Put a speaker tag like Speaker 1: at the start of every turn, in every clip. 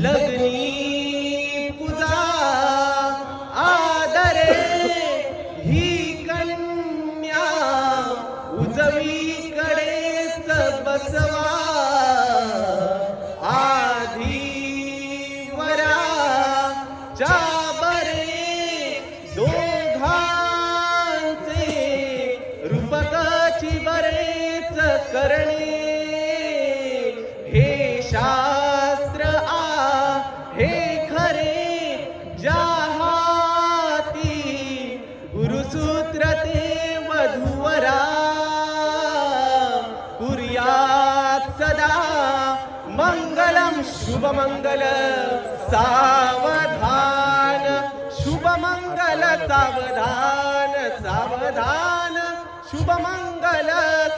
Speaker 1: लग्नी पूजा आदरे ही कन्या उजवीकडेच बसवा आधी वराच्या बरे दोघांचे रूपकाची बरेच करणे हे शास्त्र हे खरे ज्या हाती गुरुसूत्र ते वधूवरा कुर्यात सदा मंगलम शुभमंगल सावधान शुभमंगल सावधान सावधान शुभमंगल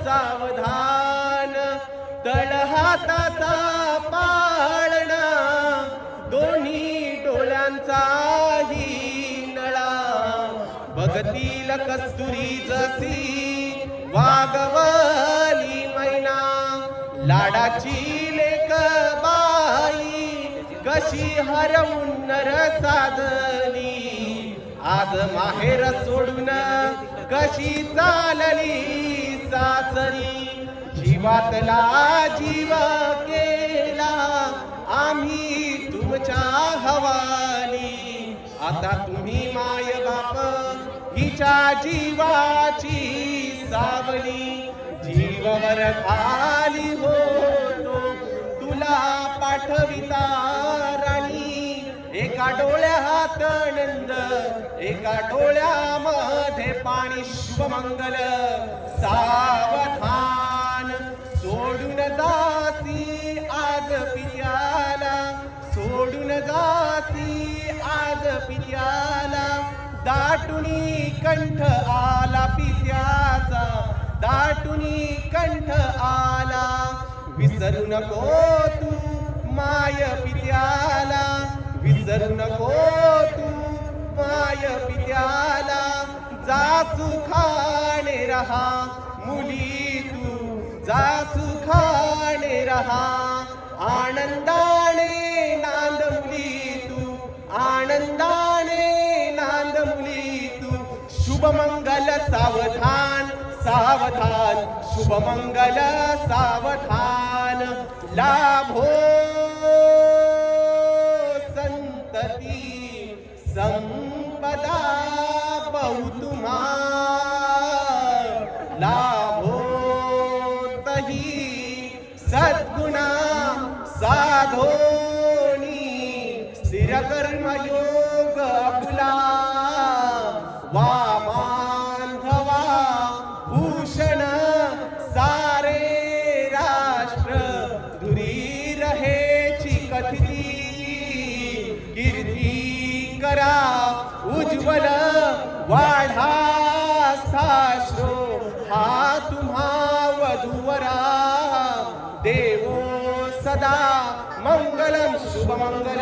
Speaker 1: सावधान तळहाताचा पाळणा दोन्ही डोळ्यांचाही नळा बघतील कस्तुरी जशी वागवली मैना लाडाची लेक बाई कशी हरवून नर साधली आज माहेर सोडून कशी चालली सासरी जीवातला जीव केला आम्ही तुमच्या हवाली आता तुम्ही माय बाप हिच्या जीवाची सावली जीवावर खाली होतो तुला पाठविता राणी एका डोळ्यात आनंद एका डोळ्यामध्ये पाणी शुभमंगल सावधान सोडून जाती आज पित्याला सोडून जाती आज पित्याला दाटुनी कंठ आला पित्याचा दाटुनी कंठ आला विसरू नको तू माय पित्याला विसरू नको तू माय पित्याला जा सुखाने रहा मुली तू जा सुखाने रहा आनंदाने नांद मुली तू आनंदाने नांद मुली तू शुभमंगल सावधान सावधान शुभमंगल सावधान लाभो संतती संपदा बहुतुमा लाभो तही सद्गुणा साधोनी स्थिर कर्मयोग अपुला वामांधवा भूषण सारे राष्ट्र धुरी रहेची कथिती कीर्ती करा उज्ज्वल वाढा स्थाश्रो हा तुम्हा वधूवरा देवो सदा मंगलम शुभमंगल